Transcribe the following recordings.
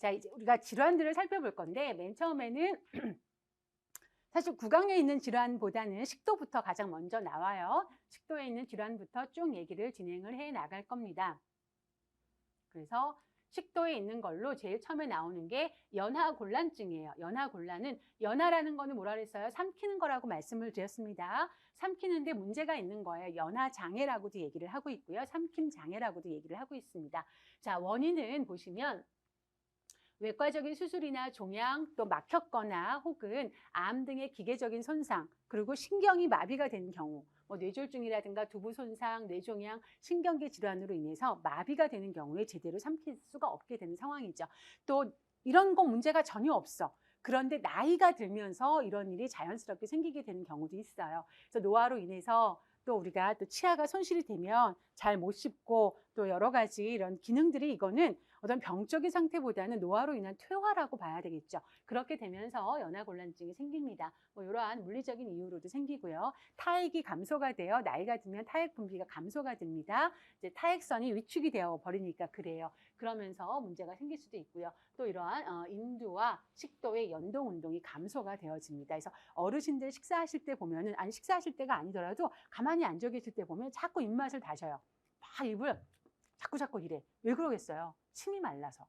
자, 이제 우리가 질환들을 살펴볼 건데 맨 처음에는 사실 구강에 있는 질환보다는 식도부터 가장 먼저 나와요. 식도에 있는 질환부터 쭉 얘기를 진행을 해 나갈 겁니다. 그래서 식도에 있는 걸로 제일 처음에 나오는 게 연하곤란증이에요. 연하곤란은 연하라는 거는 뭐라 그랬어요? 삼키는 거라고 말씀을 드렸습니다. 삼키는데 문제가 있는 거예요. 연하장애라고도 얘기를 하고 있고요. 삼킴장애라고도 얘기를 하고 있습니다. 자, 원인은 보시면 외과적인 수술이나 종양, 또 막혔거나 혹은 암 등의 기계적인 손상, 그리고 신경이 마비가 되는 경우, 뭐 뇌졸중이라든가 두부 손상, 뇌종양, 신경계 질환으로 인해서 마비가 되는 경우에 제대로 삼킬 수가 없게 되는 상황이죠. 또 이런 거 문제가 전혀 없어. 그런데 나이가 들면서 이런 일이 자연스럽게 생기게 되는 경우도 있어요. 그래서 노화로 인해서 또 우리가 또 치아가 손실이 되면 잘 못 씹고 또 여러 가지 이런 기능들이 이거는 어떤 병적인 상태보다는 노화로 인한 퇴화라고 봐야 되겠죠. 그렇게 되면서 연하곤란증이 생깁니다. 뭐 이러한 물리적인 이유로도 생기고요. 타액이 감소가 돼요. 나이가 들면 타액 분비가 감소가 됩니다. 이제 타액선이 위축이 되어 버리니까 그래요. 그러면서 문제가 생길 수도 있고요. 또 이러한 인두와 식도의 연동 운동이 감소가 되어집니다. 그래서 어르신들 식사하실 때 보면은 아니 식사하실 때가 아니더라도 가만히 앉아 계실 때 보면 자꾸 입맛을 다셔요. 막 입을 자꾸 이래. 왜 그러겠어요? 침이 말라서.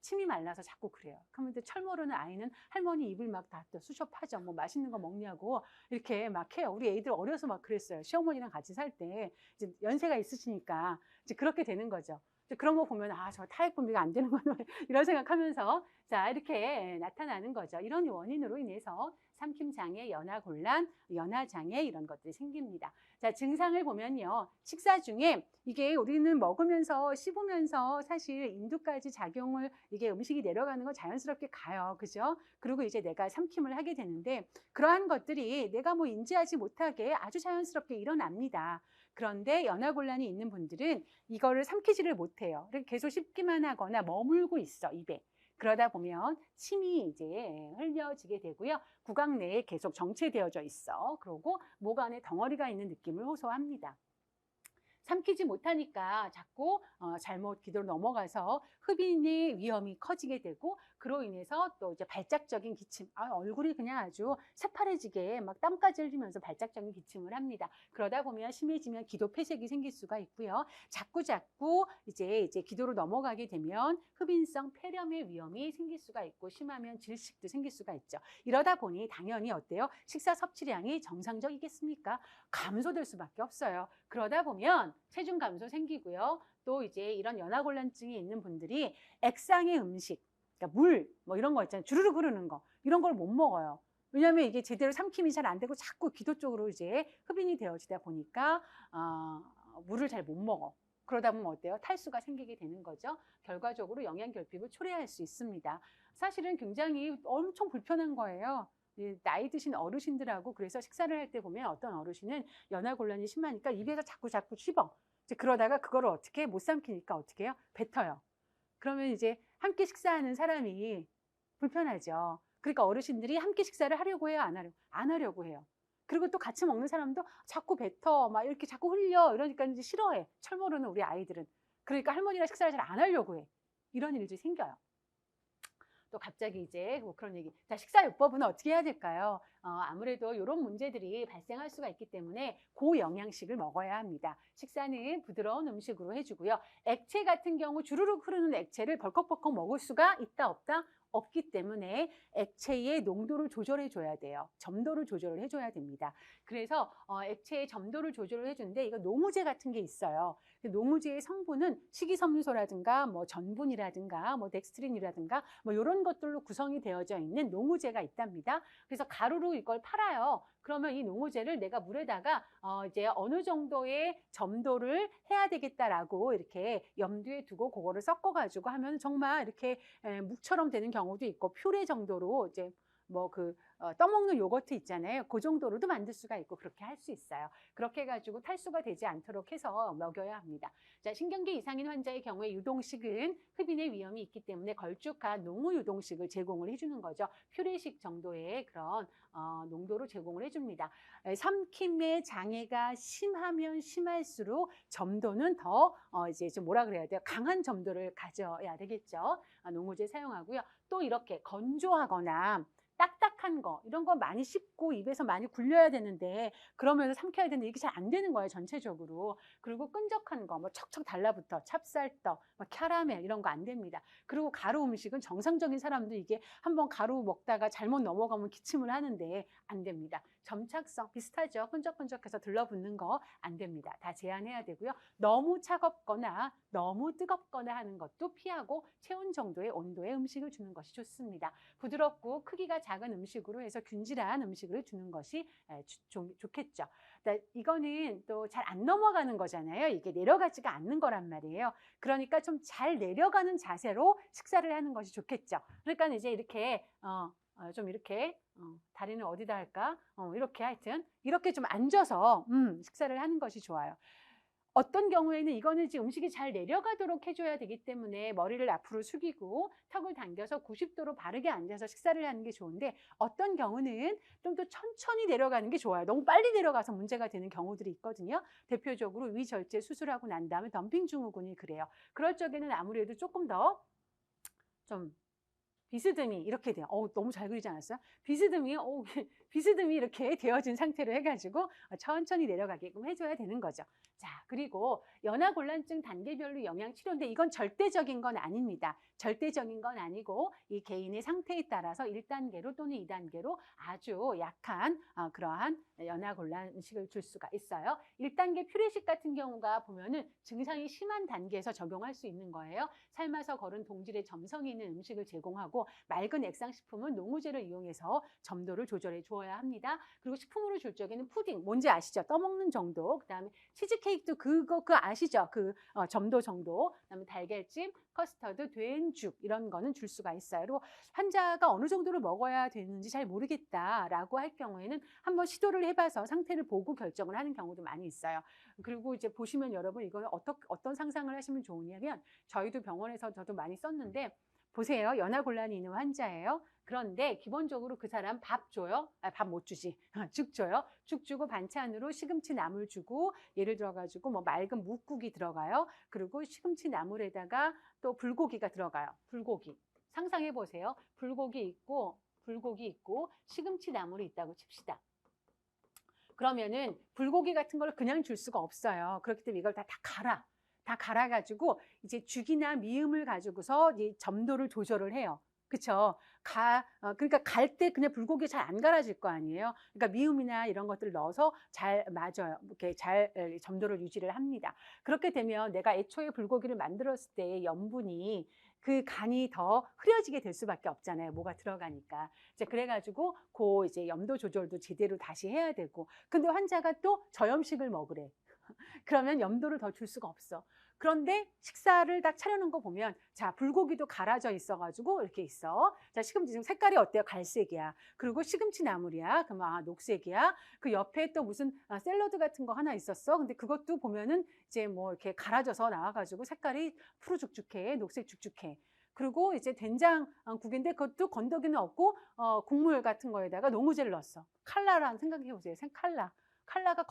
침이 말라서 자꾸 그래요. 그러면 철 모르는 아이는 할머니 입을 막 다 쑤셔 파죠. 뭐 맛있는 거 먹냐고 이렇게 막 해요. 우리 애들 어려서 막 그랬어요. 시어머니랑 같이 살 때 이제 연세가 있으시니까 이제 그렇게 되는 거죠. 그런 거 보면 아, 저 타액 분비가 안 되는 거는 이런 생각하면서 자 이렇게 나타나는 거죠. 이런 원인으로 인해서 삼킴장애, 연하곤란, 연하장애 이런 것들이 생깁니다. 자, 증상을 보면요. 식사 중에 이게 우리는 먹으면서 씹으면서 사실 인두까지 작용을 이게 음식이 내려가는 건 자연스럽게 가요. 그죠? 그리고 이제 내가 삼킴을 하게 되는데 그러한 것들이 내가 뭐 인지하지 못하게 아주 자연스럽게 일어납니다. 그런데 연하곤란이 있는 분들은 이거를 삼키지를 못해요. 계속 씹기만 하거나 머물고 있어, 입에. 그러다 보면 침이 이제 흘려지게 되고요. 구강 내에 계속 정체되어져 있어. 그러고 목 안에 덩어리가 있는 느낌을 호소합니다. 삼키지 못하니까 자꾸 잘못 기도로 넘어가서 흡인의 위험이 커지게 되고 그로 인해서 또 이제 발작적인 기침, 얼굴이 그냥 아주 새파래지게 막 땀까지 흘리면서 발작적인 기침을 합니다. 그러다 보면 심해지면 기도 폐색이 생길 수가 있고요. 자꾸 이제 기도로 넘어가게 되면 흡인성 폐렴의 위험이 생길 수가 있고 심하면 질식도 생길 수가 있죠. 이러다 보니 당연히 어때요? 식사 섭취량이 정상적이겠습니까? 감소될 수밖에 없어요. 그러다 보면 체중 감소 생기고요. 또 이제 이런 연하곤란증이 있는 분들이 액상의 음식, 그러니까 물, 뭐 이런 거 있잖아요. 주르륵 흐르는 거. 이런 걸 못 먹어요. 왜냐하면 이게 제대로 삼킴이 잘 안 되고 자꾸 기도 쪽으로 이제 흡인이 되어지다 보니까 물을 잘 못 먹어. 그러다 보면 어때요? 탈수가 생기게 되는 거죠. 결과적으로 영양결핍을 초래할 수 있습니다. 사실은 굉장히 엄청 불편한 거예요. 나이 드신 어르신들하고 그래서 식사를 할 때 보면 어떤 어르신은 연하곤란이 심하니까 입에서 자꾸 씹어. 이제 그러다가 그거를 어떻게 못 삼키니까 어떻게 해요? 뱉어요. 그러면 이제 함께 식사하는 사람이 불편하죠. 그러니까 어르신들이 함께 식사를 하려고 해요, 안 하려고? 안 하려고 해요. 그리고 또 같이 먹는 사람도 자꾸 뱉어, 막 이렇게 자꾸 흘려. 이러니까 이제 싫어해. 철 모르는 우리 아이들은. 그러니까 할머니랑 식사를 잘 안 하려고 해. 이런 일들이 생겨요. 또 갑자기 이제 뭐 그런 얘기. 자, 식사요법은 어떻게 해야 될까요? 아무래도 이런 문제들이 발생할 수가 있기 때문에 고영양식을 먹어야 합니다. 식사는 부드러운 음식으로 해주고요. 액체 같은 경우 주르륵 흐르는 액체를 벌컥벌컥 먹을 수가 있다 없다? 없기 때문에 액체의 농도를 조절해 줘야 돼요. 점도를 조절을 해줘야 됩니다. 그래서 액체의 점도를 조절을 해주는데 이거 농우제 같은 게 있어요. 농우제의 성분은 식이섬유소라든가 뭐 전분이라든가 뭐 덱스트린이라든가 뭐 이런 것들로 구성이 되어져 있는 농우제가 있답니다. 그래서 가루로 이걸 팔아요. 그러면 이 농우제를 내가 물에다가 이제 어느 정도의 점도를 해야 되겠다라고 이렇게 염두에 두고 그거를 섞어가지고 하면 정말 이렇게 묵처럼 되는 경우도 있고 퓨레 정도로 이제 떠먹는 요거트 있잖아요. 그 정도로도 만들 수가 있고 그렇게 할 수 있어요. 그렇게 해가지고 탈수가 되지 않도록 해서 먹여야 합니다. 자, 신경계 이상인 환자의 경우에 유동식은 흡인의 위험이 있기 때문에 걸쭉한 농후 유동식을 제공을 해주는 거죠. 퓨레식 정도의 그런 농도로 제공을 해줍니다. 삼킴의 장애가 심하면 심할수록 점도는 더 이제 좀 뭐라 그래야 돼요? 강한 점도를 가져야 되겠죠. 농후제 사용하고요. 또 이렇게 건조하거나 딱딱한 거 이런 거 많이 씹고 입에서 많이 굴려야 되는데 그러면서 삼켜야 되는데 이게 잘 안 되는 거예요, 전체적으로. 그리고 끈적한 거 뭐 척척 달라붙어 찹쌀떡, 뭐 캐러멜 이런 거 안 됩니다. 그리고 가루 음식은 정상적인 사람도 이게 한번 가루 먹다가 잘못 넘어가면 기침을 하는데 안 됩니다. 점착성 비슷하죠. 끈적끈적해서 들러붙는 거 안 됩니다. 다 제한해야 되고요. 너무 차갑거나 너무 뜨겁거나 하는 것도 피하고 체온 정도의 온도의 음식을 주는 것이 좋습니다. 부드럽고 크기가 작은 음식으로 해서 균질한 음식을 주는 것이 좋겠죠. 이거는 또 잘 안 넘어가는 거잖아요. 이게 내려가지가 않는 거란 말이에요. 그러니까 좀 잘 내려가는 자세로 식사를 하는 것이 좋겠죠. 그러니까 이제 이렇게 좀 이렇게 다리는 어디다 할까? 이렇게 하여튼 이렇게 좀 앉아서 식사를 하는 것이 좋아요. 어떤 경우에는 이거는 지금 음식이 잘 내려가도록 해줘야 되기 때문에 머리를 앞으로 숙이고 턱을 당겨서 90도로 바르게 앉아서 식사를 하는 게 좋은데 어떤 경우는 좀 더 천천히 내려가는 게 좋아요. 너무 빨리 내려가서 문제가 되는 경우들이 있거든요. 대표적으로 위절제 수술하고 난 다음에 덤핑 증후군이 그래요. 그럴 적에는 아무래도 조금 더 좀 비스듬히 이렇게 돼요. 너무 잘 그리지 않았어요? 비스듬히 이렇게 되어진 상태로 해가지고 천천히 내려가게끔 해줘야 되는 거죠. 자, 그리고 연하곤란증 단계별로 영양치료인데 이건 절대적인 건 아닙니다. 절대적인 건 아니고 이 개인의 상태에 따라서 1단계로 또는 2단계로 아주 약한 그러한 연하곤란식을 줄 수가 있어요. 1단계 퓨레식 같은 경우가 보면은 증상이 심한 단계에서 적용할 수 있는 거예요. 삶아서 거른 동질에 점성이 있는 음식을 제공하고 맑은 액상식품은 농후제를 이용해서 점도를 조절해 주어야 합니다. 그리고 식품으로 줄 적에는 푸딩, 뭔지 아시죠? 떠먹는 정도. 그다음에 치즈케이크도 그거 아시죠? 점도 정도. 그다음에 달걀찜, 커스터드, 된죽 이런 거는 줄 수가 있어요. 그리고 환자가 어느 정도를 먹어야 되는지 잘 모르겠다라고 할 경우에는 한번 시도를 해봐서 상태를 보고 결정을 하는 경우도 많이 있어요. 그리고 이제 보시면 여러분 이거는 어떤 상상을 하시면 좋으냐면 저희도 병원에서 저도 많이 썼는데 보세요. 연하곤란이 있는 환자예요. 그런데 기본적으로 그 사람 밥 줘요? 밥 못 주지. 죽 줘요. 죽 주고 반찬으로 시금치 나물 주고 예를 들어가지고 뭐 맑은 묵국이 들어가요. 그리고 시금치 나물에다가 또 불고기가 들어가요. 불고기. 상상해 보세요. 불고기 있고 시금치 나물이 있다고 칩시다. 그러면은 불고기 같은 걸 그냥 줄 수가 없어요. 그렇기 때문에 이걸 다 갈아가지고 이제 죽이나 미음을 가지고서 이 점도를 조절을 해요. 그쵸? 그러니까 갈 때 그냥 불고기 잘 안 갈아질 거 아니에요? 그러니까 미음이나 이런 것들을 넣어서 잘 맞아요. 이렇게 잘 점도를 유지를 합니다. 그렇게 되면 내가 애초에 불고기를 만들었을 때 염분이 그 간이 더 흐려지게 될 수밖에 없잖아요. 뭐가 들어가니까. 이제 그래가지고 이제 염도 조절도 제대로 다시 해야 되고. 근데 환자가 또 저염식을 먹으래. 그러면 염도를 더 줄 수가 없어. 그런데 식사를 딱 차려놓은 거 보면 자 불고기도 갈아져 있어가지고 이렇게 있어. 자 시금치 지금 색깔이 어때요? 갈색이야. 그리고 시금치 나물이야. 그럼 녹색이야. 그 옆에 또 무슨 샐러드 같은 거 하나 있었어. 근데 그것도 보면은 이제 뭐 이렇게 갈아져서 나와가지고 색깔이 푸르죽죽해, 녹색 죽죽해. 그리고 이제 된장국인데 그것도 건더기는 없고 국물 같은 거에다가 농후제를 넣었어. 칼라라는 생각해 보세요. 칼라가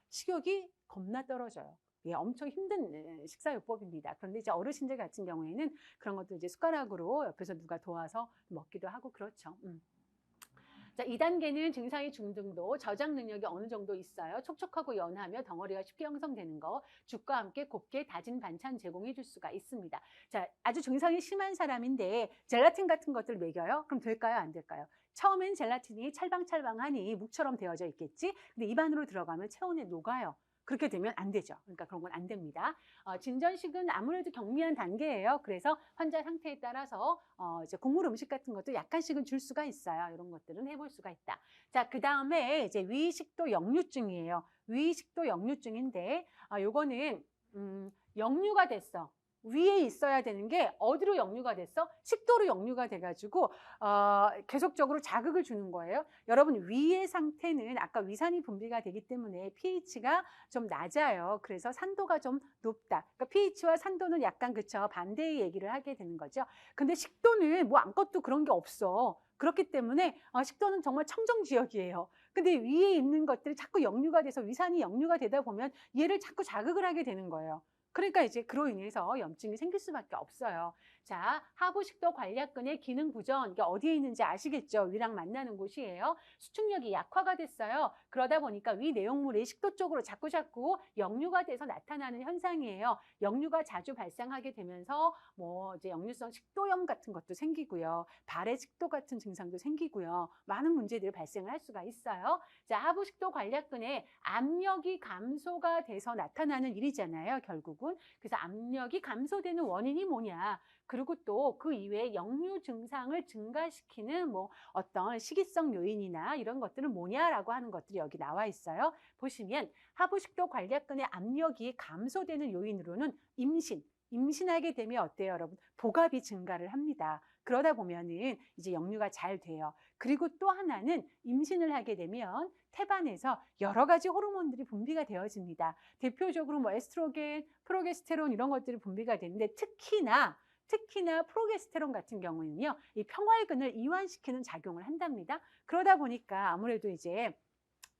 식욕이 겁나 떨어져요. 예, 엄청 힘든 식사요법입니다. 그런데 이제 어르신들 같은 경우에는 그런 것도 이제 숟가락으로 옆에서 누가 도와서 먹기도 하고 그렇죠. 자, 2단계는 증상의 중등도, 저장 능력이 어느 정도 있어요. 촉촉하고 연하며 덩어리가 쉽게 형성되는 거, 죽과 함께 곱게 다진 반찬 제공해 줄 수가 있습니다. 자, 아주 증상이 심한 사람인데 젤라틴 같은 것들 먹여요? 그럼 될까요? 안 될까요? 처음엔 젤라틴이 찰방찰방하니 묵처럼 되어져 있겠지? 근데 입안으로 들어가면 체온에 녹아요. 그렇게 되면 안 되죠. 그러니까 그런 건 안 됩니다. 진전식은 아무래도 경미한 단계예요. 그래서 환자 상태에 따라서 이제 곡물 음식 같은 것도 약간씩은 줄 수가 있어요. 이런 것들은 해볼 수가 있다. 자, 그 다음에 이제 위식도 역류증이에요. 위식도 역류증인데 요거는 역류가 됐어. 위에 있어야 되는 게 어디로 역류가 됐어? 식도로 역류가 돼가지고 계속적으로 자극을 주는 거예요. 여러분 위의 상태는 아까 위산이 분비가 되기 때문에 pH가 좀 낮아요. 그래서 산도가 좀 높다. 그러니까 pH와 산도는 약간 그쵸 반대의 얘기를 하게 되는 거죠. 근데 식도는 뭐 아무것도 그런 게 없어. 그렇기 때문에 식도는 정말 청정지역이에요. 근데 위에 있는 것들이 자꾸 역류가 돼서 위산이 역류가 되다 보면 얘를 자꾸 자극을 하게 되는 거예요. 그러니까 이제 그로 인해서 염증이 생길 수밖에 없어요. 자, 하부식도 관략근의 기능 부전, 이게 어디에 있는지 아시겠죠? 위랑 만나는 곳이에요. 수축력이 약화가 됐어요. 그러다 보니까 위 내용물이 식도 쪽으로 자꾸자꾸 역류가 돼서 나타나는 현상이에요. 역류가 자주 발생하게 되면서 뭐 이제 역류성 식도염 같은 것도 생기고요. 발의 식도 같은 증상도 생기고요. 많은 문제들이 발생을 할 수가 있어요. 자, 하부식도 관략근에 압력이 감소가 돼서 나타나는 일이잖아요, 결국은. 그래서 압력이 감소되는 원인이 뭐냐? 그리고 또 그 이외에 역류 증상을 증가시키는 뭐 어떤 식이성 요인이나 이런 것들은 뭐냐라고 하는 것들이 여기 나와 있어요. 보시면 하부식도 관략근의 압력이 감소되는 요인으로는 임신하게 되면 어때요, 여러분? 복압이 증가를 합니다. 그러다 보면은 이제 역류가 잘 돼요. 그리고 또 하나는 임신을 하게 되면 태반에서 여러 가지 호르몬들이 분비가 되어집니다. 대표적으로 뭐 에스트로겐, 프로게스테론 이런 것들이 분비가 되는데 특히나 프로게스테론 같은 경우는요, 이 평활근을 이완시키는 작용을 한답니다. 그러다 보니까 아무래도 이제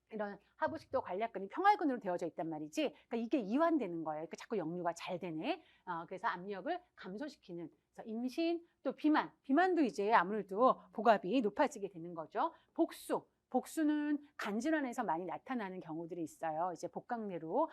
이런 하부식도 관략근이 평활근으로 되어져 있단 말이지. 그러니까 이게 이완되는 거예요. 그러니까 자꾸 역류가 잘 되네. 그래서 압력을 감소시키는. 그래서 임신, 또 비만도 이제 아무래도 복압이 높아지게 되는 거죠. 복수는 간질환에서 많이 나타나는 경우들이 있어요. 이제 복강내로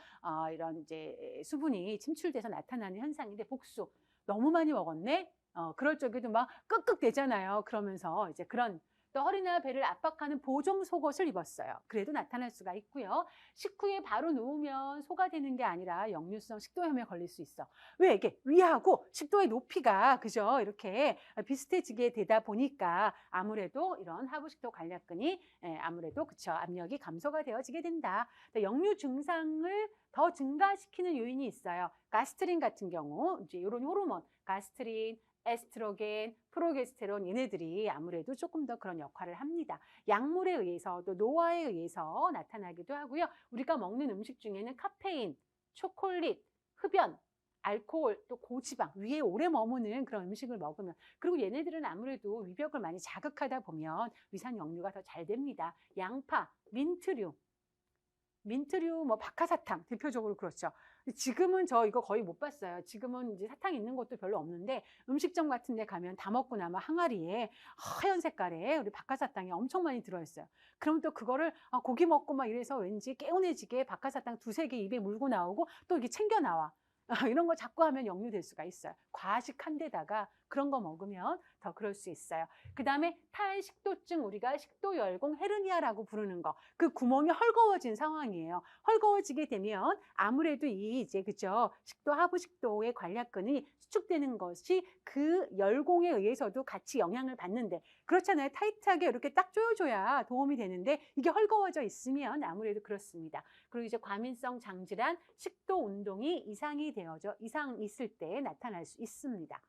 이런 이제 수분이 침출돼서 나타나는 현상인데 복수 너무 많이 먹었네. 그럴 적에도 막 끄끄대잖아요. 그러면서 이제 그런 또 허리나 배를 압박하는 보정 속옷을 입었어요. 그래도 나타날 수가 있고요. 식후에 바로 누우면 소화되는 게 아니라 역류성 식도염에 걸릴 수 있어. 왜 이게 위하고 식도의 높이가 그죠? 이렇게 비슷해지게 되다 보니까 아무래도 이런 하부식도 관략근이 아무래도 그쵸 압력이 감소가 되어지게 된다. 역류 증상을 더 증가시키는 요인이 있어요. 가스트린 같은 경우 이제 이런 호르몬 가스트린 에스트로겐, 프로게스테론 얘네들이 아무래도 조금 더 그런 역할을 합니다. 약물에 의해서 또 노화에 의해서 나타나기도 하고요. 우리가 먹는 음식 중에는 카페인, 초콜릿, 흡연, 알코올, 또 고지방, 위에 오래 머무는 그런 음식을 먹으면 그리고 얘네들은 아무래도 위벽을 많이 자극하다 보면 위산 역류가 더 잘 됩니다. 양파, 민트류, 뭐 박하사탕 대표적으로 그렇죠. 지금은 저 이거 거의 못 봤어요. 지금은 이제 사탕 있는 곳도 별로 없는데 음식점 같은 데 가면 다 먹고 나면 항아리에 하얀 색깔에 우리 박하사탕이 엄청 많이 들어있어요. 그럼 또 그거를 고기 먹고 막 이래서 왠지 개운해지게 박하사탕 두세 개 입에 물고 나오고 또 이게 챙겨 나와. 이런 거 자꾸 하면 역류될 수가 있어요. 과식한 데다가 그런 거 먹으면 더 그럴 수 있어요. 그 다음에 탈식도증, 우리가 식도열공 헤르니아라고 부르는 거. 그 구멍이 헐거워진 상황이에요. 헐거워지게 되면 아무래도 이제 그죠 식도 하부식도의 관략근이 수축되는 것이 그 열공에 의해서도 같이 영향을 받는데 그렇잖아요. 타이트하게 이렇게 딱 조여줘야 도움이 되는데 이게 헐거워져 있으면 아무래도 그렇습니다. 그리고 이제 과민성 장질환, 식도 운동이 이상 있을 때 나타날 수 있습니다.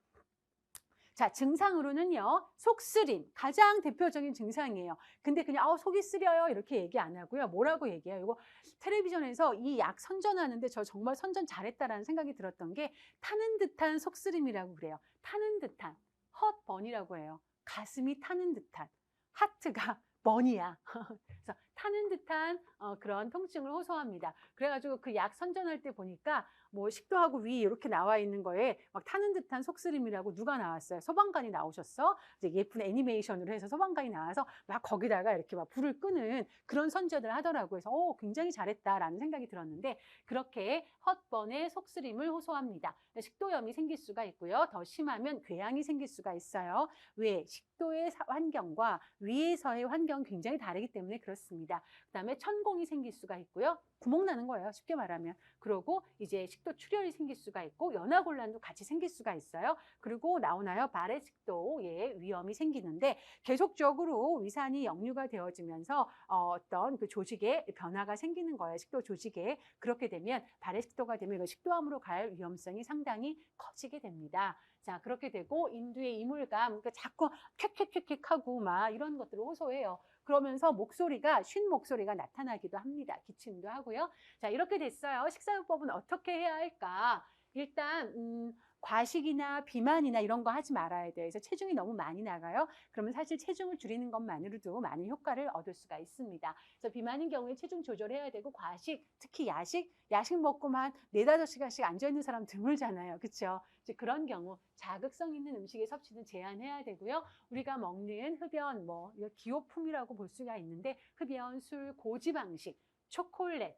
자, 증상으로는요, 속쓰림, 가장 대표적인 증상이에요. 근데 그냥, 속이 쓰려요. 이렇게 얘기 안 하고요. 뭐라고 얘기해요? 이거 텔레비전에서 이 약 선전하는데 저 정말 선전 잘했다라는 생각이 들었던 게 타는 듯한 속쓰림이라고 그래요. 타는 듯한, 헛번이라고 해요. 가슴이 타는 듯한, 하트가 번이야. 그래서 타는 듯한 그런 통증을 호소합니다. 그래가지고 그 약 선전할 때 보니까 뭐 식도하고 위 이렇게 나와 있는 거에 막 타는 듯한 속쓰림이라고 누가 나왔어요? 소방관이 나오셨어? 이제 예쁜 애니메이션으로 해서 소방관이 나와서 막 거기다가 이렇게 막 불을 끄는 그런 선전을 하더라고요. 그래서 굉장히 잘했다라는 생각이 들었는데 그렇게 헛번의 속쓰림을 호소합니다. 식도염이 생길 수가 있고요. 더 심하면 궤양이 생길 수가 있어요. 왜? 식도의 환경과 위에서의 환경이 굉장히 다르기 때문에 그렇습니다. 그 다음에 천공이 생길 수가 있고요. 구멍 나는 거예요. 쉽게 말하면. 그러고 이제 식도 출혈이 생길 수가 있고 연하곤란도 같이 생길 수가 있어요. 그리고 나오나요? 발해 식도의 위험이 생기는데 계속적으로 위산이 역류가 되어지면서 어떤 그 조직에 변화가 생기는 거예요. 식도 조직에. 그렇게 되면 발해 식도가 되면 이거 식도암으로 갈 위험성이 상당히 커지게 됩니다. 자, 그렇게 되고 인두의 이물감, 그러니까 자꾸 쾌쾌쾌쾌하고 막 이런 것들을 호소해요. 그러면서 목소리가 쉰 목소리가 나타나기도 합니다. 기침도 하고요. 자, 이렇게 됐어요. 식사요법은 어떻게 해야 할까? 일단 과식이나 비만이나 이런 거 하지 말아야 돼요. 그래서 체중이 너무 많이 나가요. 그러면 사실 체중을 줄이는 것만으로도 많은 효과를 얻을 수가 있습니다. 그래서 비만인 경우에 체중 조절해야 되고 과식, 특히 야식 먹고만 4-5시간씩 앉아있는 사람 드물잖아요. 그렇죠? 이제 그런 경우 자극성 있는 음식의 섭취는 제한해야 되고요. 우리가 먹는 흡연, 기호품이라고 볼 수가 있는데 흡연, 술, 고지방식, 초콜릿,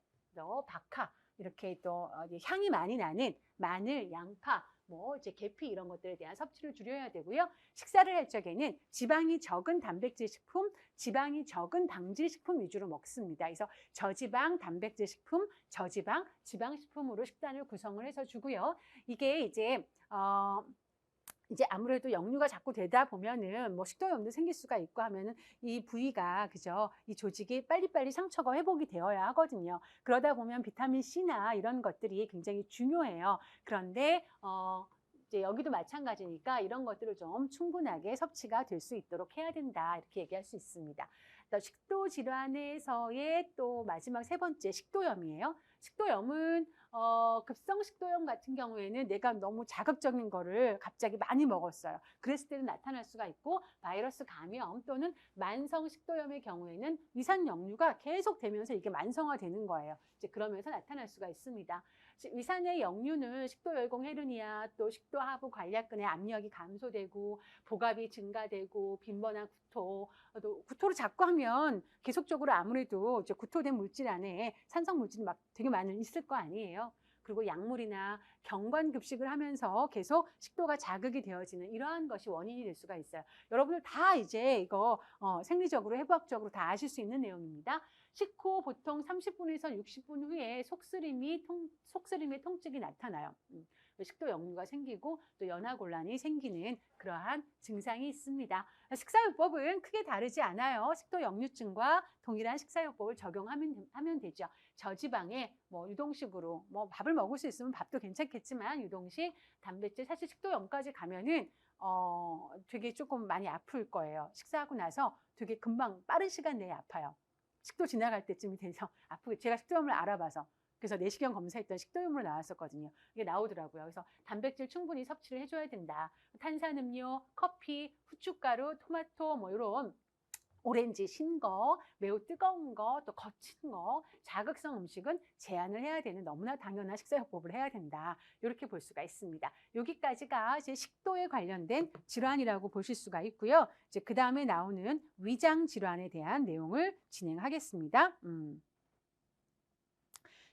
박하 이렇게 또 향이 많이 나는 마늘, 양파, 이제 계피 이런 것들에 대한 섭취를 줄여야 되고요. 식사를 할 적에는 지방이 적은 단백질 식품, 지방이 적은 당질 식품 위주로 먹습니다. 그래서 저지방 단백질 식품, 저지방 지방 식품으로 식단을 구성을 해서 주고요. 이게 이제 아무래도 역류가 자꾸 되다 보면은 식도염도 생길 수가 있고 하면은 이 부위가 그죠? 이 조직이 빨리빨리 상처가 회복이 되어야 하거든요. 그러다 보면 비타민 C나 이런 것들이 굉장히 중요해요. 그런데 이제 여기도 마찬가지니까 이런 것들을 좀 충분하게 섭취가 될 수 있도록 해야 된다. 이렇게 얘기할 수 있습니다. 식도 질환에서의 또 마지막 3번째 식도염이에요. 식도염은 급성 식도염 같은 경우에는 내가 너무 자극적인 거를 갑자기 많이 먹었어요. 그랬을 때는 나타날 수가 있고 바이러스 감염 또는 만성 식도염의 경우에는 위산 역류가 계속 되면서 이게 만성화되는 거예요. 이제 그러면서 나타날 수가 있습니다. 위산의 역류는 식도열공 헤르니아 또 식도하부 관략근의 압력이 감소되고 복압이 증가되고 빈번한 구토, 또 구토를 자꾸 하면 계속적으로 아무래도 이제 구토된 물질 안에 산성 물질이 막 되게 많이 있을 거 아니에요. 그리고 약물이나 경관 급식을 하면서 계속 식도가 자극이 되어지는 이러한 것이 원인이 될 수가 있어요. 여러분들 다 이제 이거 생리적으로 해부학적으로 다 아실 수 있는 내용입니다. 식후 보통 30분에서 60분 후에 속쓰림의 통증이 나타나요. 식도 역류가 생기고 또 연하곤란이 생기는 그러한 증상이 있습니다. 식사요법은 크게 다르지 않아요. 식도 역류증과 동일한 식사요법을 적용하면 되죠. 저지방에 유동식으로 밥을 먹을 수 있으면 밥도 괜찮겠지만 유동식, 단백질, 사실 식도염까지 가면은 되게 조금 많이 아플 거예요. 식사하고 나서 되게 금방 빠른 시간 내에 아파요. 식도 지나갈 때쯤이 돼서 아프고 제가 식도염을 알아봐서 그래서 내시경 검사했던 식도염으로 나왔었거든요. 이게 나오더라고요. 그래서 단백질 충분히 섭취를 해줘야 된다. 탄산음료, 커피, 후춧가루, 토마토 이런 오렌지 신 거, 매우 뜨거운 거, 또 거친 거, 자극성 음식은 제한을 해야 되는 너무나 당연한 식사요법을 해야 된다. 이렇게 볼 수가 있습니다. 여기까지가 이제 식도에 관련된 질환이라고 보실 수가 있고요. 이제 그 다음에 나오는 위장 질환에 대한 내용을 진행하겠습니다.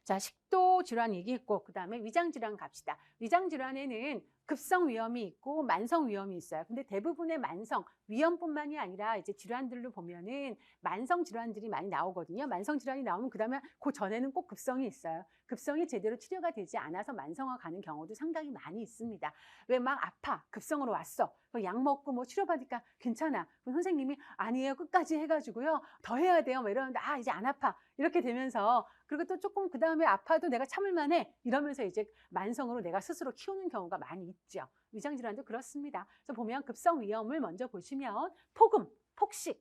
자, 식도 질환 얘기했고 그 다음에 위장 질환 갑시다. 위장 질환에는 급성 위염이 있고 만성 위염이 있어요. 근데 대부분의 만성 위염뿐만이 아니라 이제 질환들로 보면은 만성 질환들이 많이 나오거든요. 만성 질환이 나오면 그다음에 그 전에는 꼭 급성이 있어요. 급성이 제대로 치료가 되지 않아서 만성화 가는 경우도 상당히 많이 있습니다. 왜 막 아파 급성으로 왔어. 약 먹고 치료받으니까 괜찮아. 그럼 선생님이 아니에요 끝까지 해가지고요 더 해야 돼요. 이러는데 이제 안 아파 이렇게 되면서 그리고 또 조금 그 다음에 아파도 내가 참을만해 이러면서 이제 만성으로 내가 스스로 키우는 경우가 많이 있죠. 위장 질환도 그렇습니다. 그래서 보면 급성 위염을 먼저 보시면 폭음, 폭식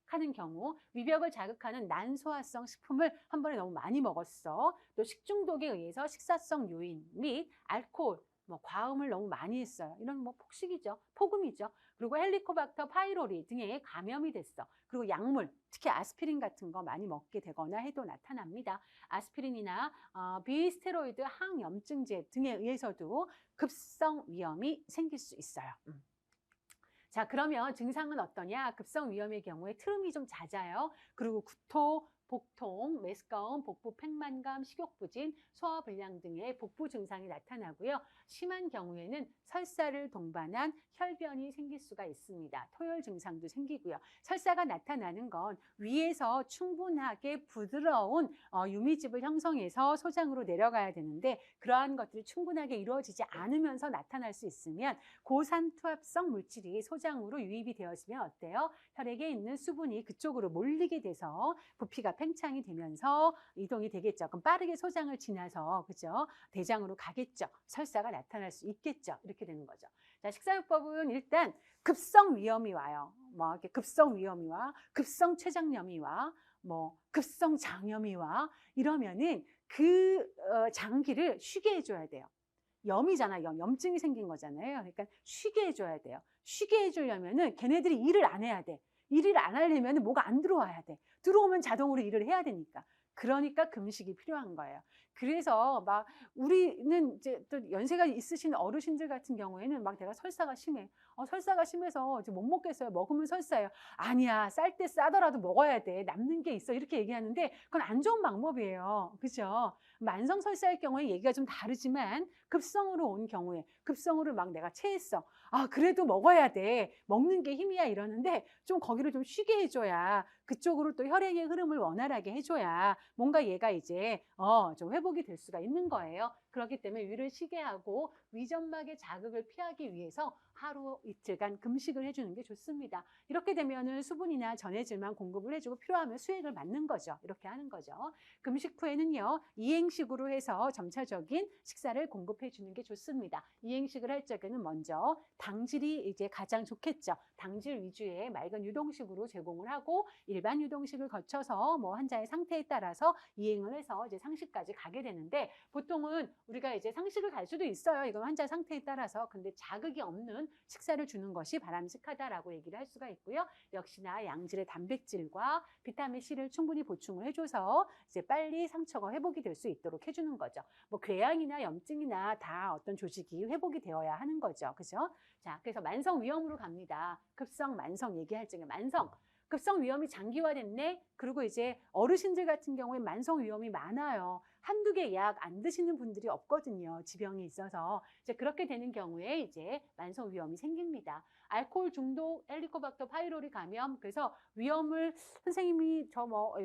하는 경우, 위벽을 자극하는 난소화성 식품을 한 번에 너무 많이 먹었어. 또 식중독에 의해서 식사성 요인 및 알코올, 과음을 너무 많이 했어요. 이런 폭식이죠. 폭음이죠. 그리고 헬리코박터 파이로리 등에 감염이 됐어. 그리고 약물, 특히 아스피린 같은 거 많이 먹게 되거나 해도 나타납니다. 아스피린이나 비스테로이드 항염증제 등에 의해서도 급성 위염이 생길 수 있어요. 자, 그러면 증상은 어떠냐? 급성 위염의 경우에 트름이 좀 잦아요. 그리고 구토, 복통, 메스꺼움, 복부 팽만감, 식욕부진, 소화불량 등의 복부 증상이 나타나고요. 심한 경우에는 설사를 동반한 혈변이 생길 수가 있습니다. 토열 증상도 생기고요. 설사가 나타나는 건 위에서 충분하게 부드러운 유미즙을 형성해서 소장으로 내려가야 되는데 그러한 것들이 충분하게 이루어지지 않으면서 나타날 수 있으면 고산투합성 물질이 소장으로 유입이 되었으면 어때요? 혈액에 있는 수분이 그쪽으로 몰리게 돼서 부피가 팽창이 되면서 이동이 되겠죠. 그럼 빠르게 소장을 지나서 그죠? 대장으로 가겠죠. 설사가 나타날 수 있겠죠. 이렇게 되는 거죠. 자, 식사요법은 일단 급성 위염이 와요. 뭐 이렇게 급성 위염이 와, 급성 췌장염이 와, 뭐 급성 장염이 와 이러면은 그 장기를 쉬게 해줘야 돼요. 염이잖아, 염증이 생긴 거잖아요. 그러니까 쉬게 해줘야 돼요. 쉬게 해주려면은 걔네들이 일을 안 해야 돼. 일을 안 하려면 뭐가 안 들어와야 돼. 들어오면 자동으로 일을 해야 되니까. 그러니까 금식이 필요한 거예요. 그래서 막 우리는 이제 또 연세가 있으신 어르신들 같은 경우에는 막 내가 설사가 심해. 설사가 심해서 이제 못 먹겠어요. 먹으면 설사예요. 아니야. 쌀 때 싸더라도 먹어야 돼. 남는 게 있어. 이렇게 얘기하는데 그건 안 좋은 방법이에요. 그죠? 만성 설사일 경우에 얘기가 좀 다르지만 급성으로 온 경우에 급성으로 막 내가 체했어. 그래도 먹어야 돼. 먹는 게 힘이야 이러는데 좀 거기를 좀 쉬게 해줘야 그쪽으로 또 혈액의 흐름을 원활하게 해줘야 뭔가 얘가 이제 좀 회복이 될 수가 있는 거예요. 그렇기 때문에 위를 쉬게 하고 위점막의 자극을 피하기 위해서 하루 이틀간 금식을 해주는 게 좋습니다. 이렇게 되면은 수분이나 전해질만 공급을 해주고 필요하면 수액을 맞는 거죠. 이렇게 하는 거죠. 금식 후에는요, 이행식으로 해서 점차적인 식사를 공급해 주는 게 좋습니다. 이행식을 할 적에는 먼저 당질이 이제 가장 좋겠죠. 당질 위주의 맑은 유동식으로 제공을 하고 일반 유동식을 거쳐서 뭐 환자의 상태에 따라서 이행을 해서 이제 상식까지 가게 되는데 보통은 우리가 이제 상식을 갈 수도 있어요. 이건 환자 상태에 따라서. 근데 자극이 없는 식사를 주는 것이 바람직하다라고 얘기를 할 수가 있고요. 역시나 양질의 단백질과 비타민 C를 충분히 보충을 해줘서 이제 빨리 상처가 회복이 될 수 있도록 해주는 거죠. 뭐 궤양이나 염증이나 다 어떤 조직이 회복이 되어야 하는 거죠. 그죠? 자, 그래서 만성 위염으로 갑니다. 급성, 만성 얘기할 적에 만성. 급성 위염이 장기화됐네? 그리고 이제 어르신들 같은 경우에 만성 위염이 많아요. 한두 개 약 안 드시는 분들이 없거든요. 지병이 있어서. 이제 그렇게 되는 경우에 이제 만성 위염이 생깁니다. 알코올 중독, 헬리코박터 파이로리 감염. 그래서 위염을 선생님이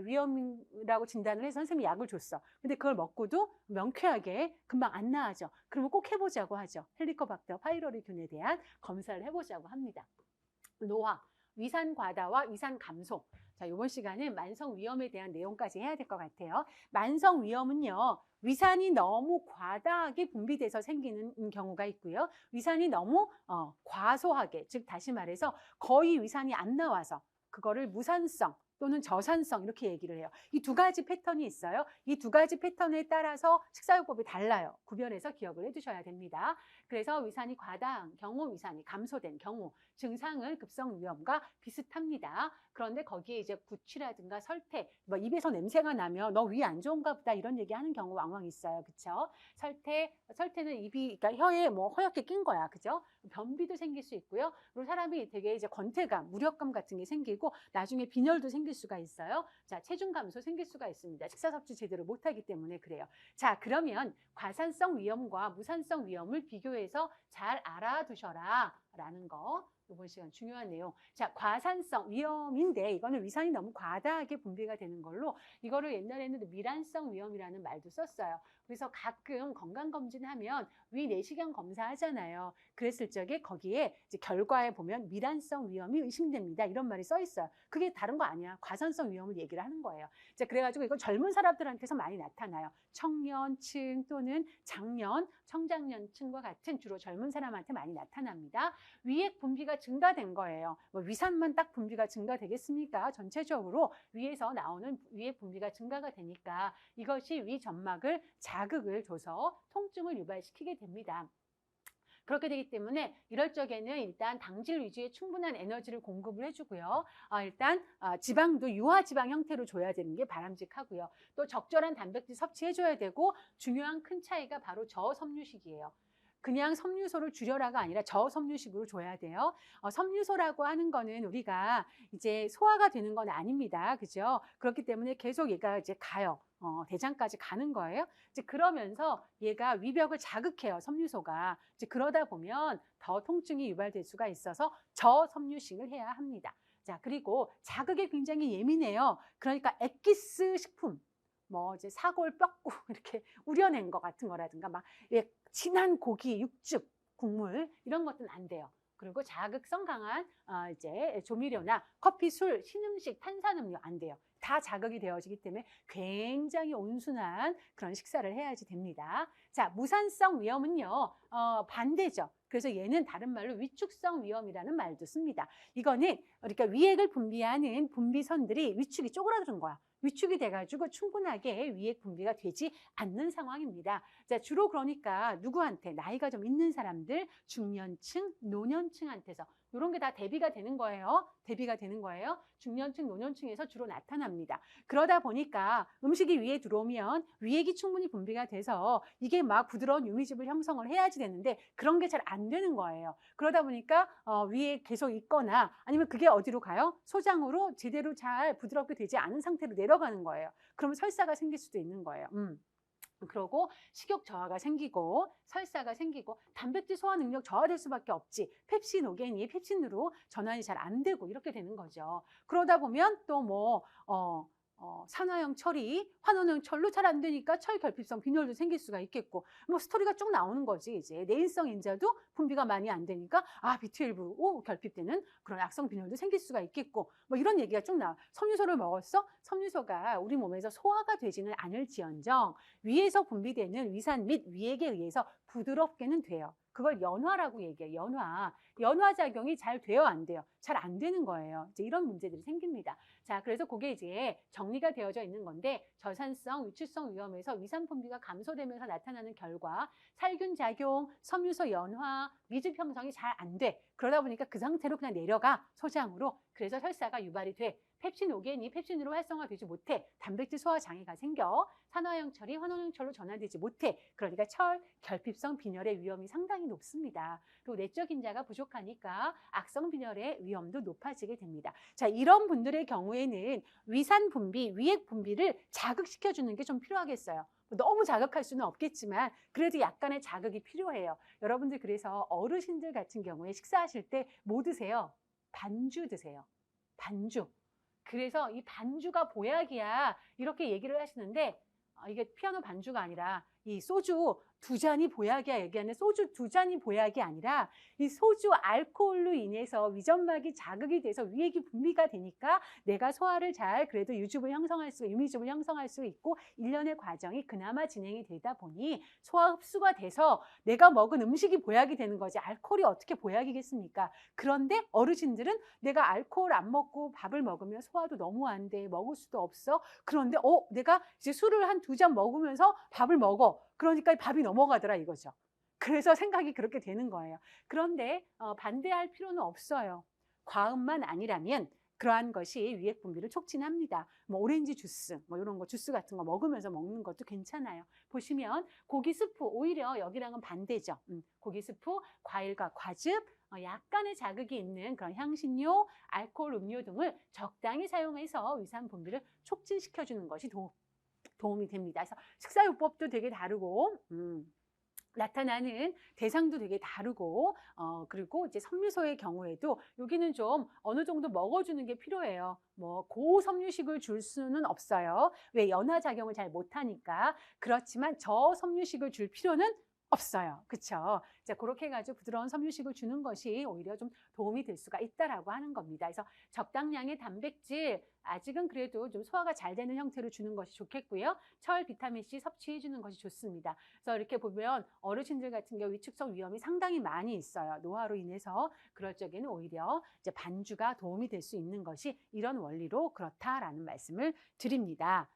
위염이라고 진단을 해서 선생님이 약을 줬어. 근데 그걸 먹고도 명쾌하게 금방 안 나아져. 그러면 꼭 해보자고 하죠. 헬리코박터 파이로리균에 대한 검사를 해보자고 합니다. 노화. 위산 과다와 위산 감소. 자, 이번 시간은 만성 위염에 대한 내용까지 해야 될 것 같아요. 만성 위염은요, 위산이 너무 과다하게 분비돼서 생기는 경우가 있고요. 위산이 너무 과소하게, 즉 다시 말해서 거의 위산이 안 나와서 그거를 무산성 또는 저산성 이렇게 얘기를 해요. 이 두 가지 패턴이 있어요. 이 두 가지 패턴에 따라서 식사요법이 달라요. 구별해서 기억을 해두셔야 됩니다. 그래서 위산이 과다한 경우, 위산이 감소된 경우 증상은 급성 위염과 비슷합니다. 그런데 거기에 이제 구취라든가 설태, 뭐 입에서 냄새가 나면 너 위 안 좋은가 보다 이런 얘기하는 경우 왕왕 있어요. 그렇죠? 설태는 입이 그러니까 혀에 뭐 허옇게 낀 거야. 그죠? 변비도 생길 수 있고요. 그리고 사람이 되게 이제 권태감, 무력감 같은 게 생기고 나중에 빈혈도 생길 수가 있어요. 자, 체중 감소 생길 수가 있습니다. 식사 섭취 제대로 못하기 때문에 그래요. 자, 그러면 과산성 위염과 무산성 위염을 비교해서 잘 알아두셔라 라는 거. 이번 시간 중요한 내용. 자, 과산성 위염인데 이거는 위산이 너무 과다하게 분비가 되는 걸로 이거를 옛날에는 미란성 위염이라는 말도 썼어요. 그래서 가끔 건강검진하면 위 내시경 검사하잖아요. 그랬을 적에 거기에 이제 결과에 보면 미란성 위염이 의심됩니다. 이런 말이 써 있어요. 그게 다른 거 아니야. 과산성 위염을 얘기를 하는 거예요. 자, 그래가지고 이건 젊은 사람들한테서 많이 나타나요. 청년층 또는 장년, 청장년층과 같은 주로 젊은 사람한테 많이 나타납니다. 위액 분비가 증가된 거예요. 뭐 위산만 딱 분비가 증가되겠습니까? 전체적으로 위에서 나오는 위액 분비가 증가가 되니까 이것이 위 점막을 자극을 줘서 통증을 유발시키게 됩니다. 그렇게 되기 때문에 이럴 적에는 일단 당질 위주의 충분한 에너지를 공급을 해주고요. 일단 지방도 유화지방 형태로 줘야 되는 게 바람직하고요. 또 적절한 단백질 섭취해줘야 되고 중요한 큰 차이가 바로 저섬유식이에요. 그냥 섬유소를 줄여라가 아니라 저섬유식으로 줘야 돼요. 섬유소라고 하는 거는 우리가 이제 소화가 되는 건 아닙니다. 그죠? 그렇기 때문에 계속 얘가 이제 가요. 대장까지 가는 거예요. 이제 그러면서 얘가 위벽을 자극해요, 섬유소가. 이제 그러다 보면 더 통증이 유발될 수가 있어서 저섬유식을 해야 합니다. 자, 그리고 자극에 굉장히 예민해요. 그러니까 엑기스 식품, 뭐 이제 사골, 뼈국 이렇게 우려낸 것 같은 거라든가 막 진한 고기, 육즙, 국물 이런 것들은 안 돼요. 그리고 자극성 강한 이제 조미료나 커피, 술, 신음식, 탄산음료 안 돼요. 다 자극이 되어지기 때문에 굉장히 온순한 그런 식사를 해야지 됩니다. 자, 무산성 위험은요, 반대죠. 그래서 얘는 다른 말로 위축성 위험이라는 말도 씁니다. 이거는 그러니까 위액을 분비하는 분비선들이 위축이 쪼그라드는 거야. 위축이 돼가지고 충분하게 위액 분비가 되지 않는 상황입니다. 자, 주로 그러니까 누구한테 나이가 좀 있는 사람들, 중년층, 노년층한테서 이런 게 다 대비가 되는 거예요. 대비가 되는 거예요. 중년층, 노년층에서 주로 나타납니다. 그러다 보니까 음식이 위에 들어오면 위액이 충분히 분비가 돼서 이게 막 부드러운 유미즙을 형성을 해야지 되는데 그런 게 잘 안 되는 거예요. 그러다 보니까 위에 계속 있거나 아니면 그게 어디로 가요? 소장으로 제대로 잘 부드럽게 되지 않은 상태로 내려가는 거예요. 그러면 설사가 생길 수도 있는 거예요. 그러고 식욕 저하가 생기고 설사가 생기고 단백질 소화 능력 저하될 수밖에 없지. 펩신오겐이 펩신으로 전환이 잘 안 되고 이렇게 되는 거죠. 그러다 보면 또 뭐 산화형 처리, 환원형 철로 잘 안 되니까 철결핍성 빈혈도 생길 수가 있겠고 뭐 스토리가 쭉 나오는 거지. 이제 내인성 인자도 분비가 많이 안 되니까 B12 결핍되는 그런 악성 빈혈도 생길 수가 있겠고 뭐 이런 얘기가 쭉 나와. 섬유소를 먹었어? 섬유소가 우리 몸에서 소화가 되지는 않을지언정 위에서 분비되는 위산 및 위액에 의해서 부드럽게는 돼요. 그걸 연화라고 얘기해요. 연화 작용이 잘 돼요, 안 돼요? 잘 안 되는 거예요. 이제 이런 문제들이 생깁니다. 자, 그래서 그게 이제 정리가 되어져 있는 건데 저산성, 위축성 위험에서 위산 분비가 감소되면서 나타나는 결과 살균 작용, 섬유소 연화, 미즙 형성이 잘 안 돼. 그러다 보니까 그 상태로 그냥 내려가 소장으로. 그래서 설사가 유발이 돼. 펩신오겐이 펩신으로 활성화되지 못해. 단백질 소화 장애가 생겨. 산화형 처리, 환원형 철로 전환되지 못해. 그러니까 철, 결핍성 빈혈의 위험이 상당히 높습니다. 또 내적 인자가 부족하니까 악성 빈혈의 위험도 높아지게 됩니다. 자, 이런 분들의 경우에는 위산 분비, 위액 분비를 자극시켜 주는 게 좀 필요하겠어요. 너무 자극할 수는 없겠지만 그래도 약간의 자극이 필요해요. 여러분들 그래서 어르신들 같은 경우에 식사하실 때 뭐 드세요? 반주 드세요. 반주. 그래서 이 반주가 보약이야 이렇게 얘기를 하시는데 이게 피아노 반주가 아니라 이 소주 2잔이 보약이야 얘기하는 소주 2잔이 보약이 아니라 이 소주 알코올로 인해서 위점막이 자극이 돼서 위액이 분비가 되니까 내가 소화를 잘 그래도 유미즙을 형성할 수 있고 일련의 과정이 그나마 진행이 되다 보니 소화 흡수가 돼서 내가 먹은 음식이 보약이 되는 거지 알코올이 어떻게 보약이겠습니까? 그런데 어르신들은 내가 알코올 안 먹고 밥을 먹으면 소화도 너무 안 돼. 먹을 수도 없어. 그런데 내가 이제 술을 한 2잔 먹으면서 밥을 먹어. 그러니까 밥이 넘어가더라 이거죠. 그래서 생각이 그렇게 되는 거예요. 그런데 반대할 필요는 없어요. 과음만 아니라면 그러한 것이 위액 분비를 촉진합니다. 뭐 오렌지 주스, 뭐 이런 거 주스 같은 거 먹으면서 먹는 것도 괜찮아요. 보시면 고기 스프 오히려 여기랑은 반대죠. 고기 스프, 과일과 과즙, 약간의 자극이 있는 그런 향신료, 알코올 음료 등을 적당히 사용해서 위산 분비를 촉진시켜주는 것이 도움이 됩니다. 그래서 식사요법도 되게 다르고 나타나는 대상도 되게 다르고 그리고 이제 섬유소의 경우에도 여기는 좀 어느 정도 먹어주는 게 필요해요. 뭐 고섬유식을 줄 수는 없어요. 왜 연화작용을 잘 못하니까. 그렇지만 저섬유식을 줄 필요는 없어요. 그렇죠? 자, 그렇게 해가지고 부드러운 섬유식을 주는 것이 오히려 좀 도움이 될 수가 있다라고 하는 겁니다. 그래서 적당량의 단백질, 아직은 그래도 좀 소화가 잘 되는 형태로 주는 것이 좋겠고요. 철, 비타민C 섭취해 주는 것이 좋습니다. 그래서 이렇게 보면 어르신들 같은 경우 위축성 위험이 상당히 많이 있어요. 노화로 인해서 그럴 적에는 오히려 이제 반주가 도움이 될 수 있는 것이 이런 원리로 그렇다라는 말씀을 드립니다.